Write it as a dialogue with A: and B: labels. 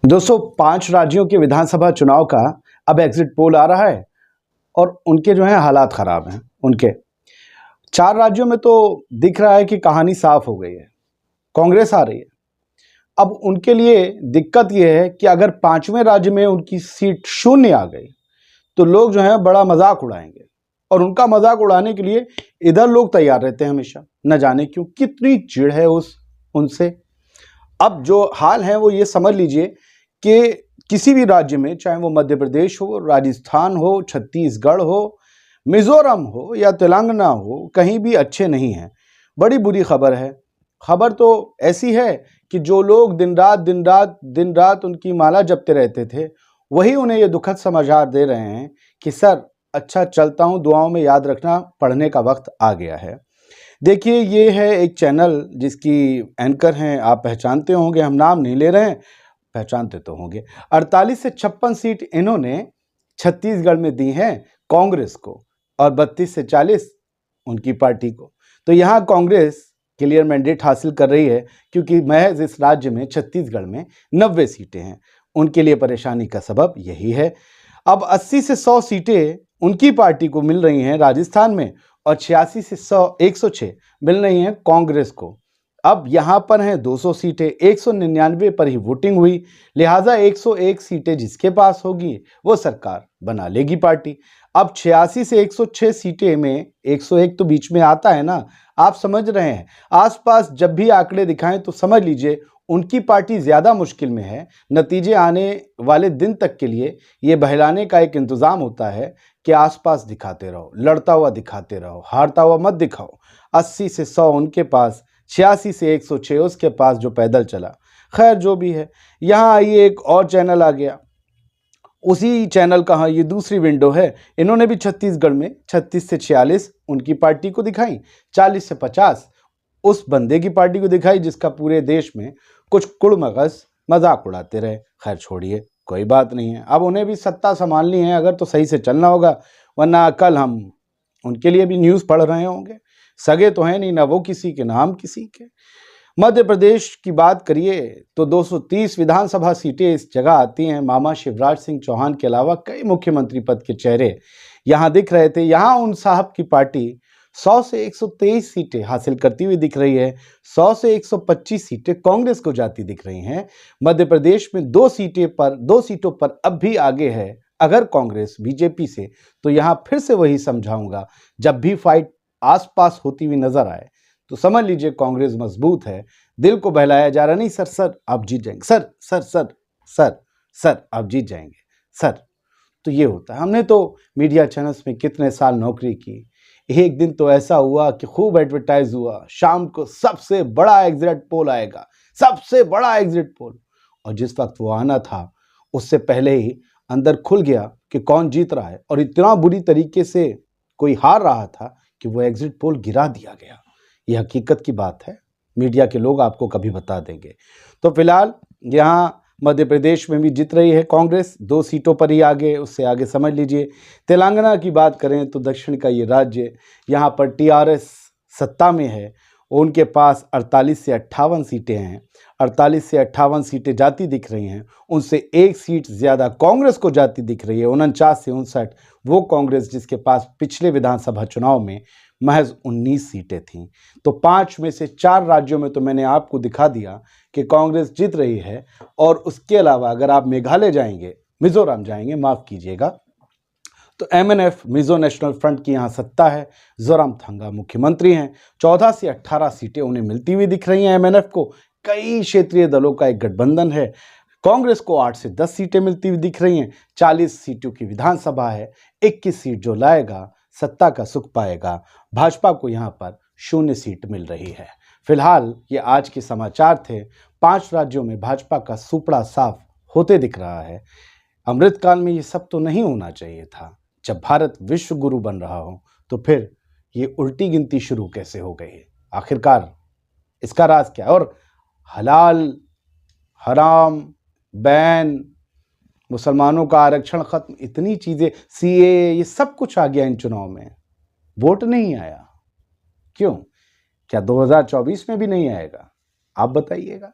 A: दोस्तों, 5 राज्यों के विधानसभा चुनाव का अब एग्जिट पोल आ रहा है और उनके जो है हालात खराब हैं। उनके 4 राज्यों में तो दिख रहा है कि कहानी साफ हो गई है, कांग्रेस आ रही है। अब उनके लिए दिक्कत यह है कि अगर 5वें राज्य में उनकी सीट शून्य आ गई तो लोग जो है बड़ा मजाक उड़ाएंगे और उनका मजाक उड़ाने के लिए इधर लोग तैयार रहते हैं हमेशा, न जाने क्यों, कितनी चिढ़ है उनसे। अब जो हाल है वो ये समझ लीजिए कि किसी भी राज्य में, चाहे वो मध्य प्रदेश हो, राजस्थान हो, छत्तीसगढ़ हो, मिजोरम हो या तेलंगाना हो, कहीं भी अच्छे नहीं हैं। बड़ी बुरी खबर है। खबर तो ऐसी है कि जो लोग दिन रात उनकी माला जपते रहते थे, वही उन्हें ये दुखद समाचार दे रहे हैं कि सर अच्छा चलता हूँ, दुआओं में याद रखना, पढ़ने का वक्त आ गया है। देखिए, ये है एक चैनल जिसकी एंकर हैं, आप पहचानते होंगे, हम नाम नहीं ले रहे हैं, पहचानते तो होंगे। 48 से 56 सीट इन्होंने छत्तीसगढ़ में दी हैं कांग्रेस को और 32 से 40 उनकी पार्टी को। तो यहाँ कांग्रेस क्लियर मैंडेट हासिल कर रही है क्योंकि महज इस राज्य में, छत्तीसगढ़ में 90 सीटें हैं। उनके लिए परेशानी का सबब यही है। अब 80 से 100 सीटें उनकी पार्टी को मिल रही हैं राजस्थान में और 86 से 106 मिल रही हैं कांग्रेस को। अब यहाँ पर हैं 200 सीटें, 199 पर ही वोटिंग हुई, लिहाजा 101 सीटें जिसके पास होगी वो सरकार बना लेगी पार्टी। अब 86 से 106 सीटें में 101 तो बीच में आता है ना, आप समझ रहे हैं। आसपास जब भी आंकड़े दिखाएं तो समझ लीजिए उनकी पार्टी ज्यादा मुश्किल में है। नतीजे आने वाले दिन तक के लिए ये बहलाने का एक इंतजाम होता है कि आसपास दिखाते रहो, लड़ता हुआ दिखाते रहो, हारता हुआ मत दिखाओ। 80 से 100 उनके पास, 86 से 106 उसके पास जो पैदल चला। खैर जो भी है, यहाँ आइए एक और चैनल आ गया। उसी चैनल का ये दूसरी विंडो है। इन्होंने भी छत्तीसगढ़ में 36 से 46 उनकी पार्टी को दिखाई, 40 से 50 उस बंदे की पार्टी को दिखाई जिसका पूरे देश में कुछ कुड़मगज मजाक उड़ाते रहे। खैर छोड़िए, कोई बात नहीं है। अब उन्हें भी सत्ता संभालनी है अगर, तो सही से चलना होगा, वरना कल हम उनके लिए भी न्यूज़ पढ़ रहे होंगे। सगे तो हैं नहीं, ना वो किसी के, ना हम किसी के। मध्य प्रदेश की बात करिए तो 230 विधानसभा सीटें इस जगह आती हैं। मामा शिवराज सिंह चौहान के अलावा कई मुख्यमंत्री पद के चेहरे यहाँ दिख रहे थे। यहाँ उन साहब की पार्टी 100 से 123 सीटें हासिल करती हुई दिख रही है। 100 से 125 सीटें कांग्रेस को जाती दिख रही हैं। मध्य प्रदेश में 2 सीटों पर अब भी आगे है अगर कांग्रेस बीजेपी से। तो यहाँ फिर से वही समझाऊंगा, जब भी फाइट आसपास होती हुई नजर आए तो समझ लीजिए कांग्रेस मजबूत है। दिल को बहलाया जा रहा नहीं, सर आप जीत जाएंगे, सर आप जीत जाएंगे सर। तो ये होता है। हमने तो मीडिया चैनल्स में कितने साल नौकरी की। एक दिन तो ऐसा हुआ कि खूब एडवर्टाइज हुआ, शाम को सबसे बड़ा एग्जिट पोल आएगा, सबसे बड़ा एग्जिट पोल। और जिस वक्त वो आना था उससे पहले ही अंदर खुल गया कि कौन जीत रहा है, और इतना बुरी तरीके से कोई हार रहा था कि वो एग्जिट पोल गिरा दिया गया। ये हकीकत की बात है, मीडिया के लोग आपको कभी बता देंगे। तो फिलहाल यहाँ मध्य प्रदेश में भी जीत रही है कांग्रेस, 2 सीटों पर ही आगे, उससे आगे समझ लीजिए। तेलंगाना की बात करें तो दक्षिण का ये राज्य, यहाँ पर टीआरएस सत्ता में है। उनके पास 48 से 58 सीटें हैं। 48 से 58 सीटें जाती दिख रही हैं, उनसे 1 सीट ज़्यादा कांग्रेस को जाती दिख रही है। 49 से 59 वो कांग्रेस जिसके पास पिछले विधानसभा चुनाव में महज 19 सीटें थीं। तो 5 में से 4 राज्यों में तो मैंने आपको दिखा दिया कि कांग्रेस जीत रही है। और उसके अलावा अगर आप मेघालय जाएंगे, मिजोरम जाएंगे, माफ़ कीजिएगा, तो एमएनएफ मिजो नेशनल फ्रंट की यहाँ सत्ता है। जोरामथंगा मुख्यमंत्री हैं। 14 से 18 सीटें उन्हें मिलती हुई दिख रही हैं एमएनएफ को। कई क्षेत्रीय दलों का एक गठबंधन है। कांग्रेस को 8 से 10 सीटें मिलती हुई दिख रही हैं। 40 सीटों की विधानसभा है। 21 सीट जो लाएगा सत्ता का सुख पाएगा। भाजपा को यहाँ पर 0 सीट मिल रही है। फिलहाल ये आज के समाचार थे। 5 राज्यों में भाजपा का सुपड़ा साफ होते दिख रहा है। अमृतकाल में ये सब तो नहीं होना चाहिए था। जब भारत विश्व गुरु बन रहा हो तो फिर ये उल्टी गिनती शुरू कैसे हो गई है? आखिरकार इसका राज क्या है? और हलाल, हराम, बैन, मुसलमानों का आरक्षण खत्म, इतनी चीजें, सीए, ये सब कुछ आ गया इन चुनाव में, वोट नहीं आया। क्यों? क्या 2024 में भी नहीं आएगा? आप बताइएगा।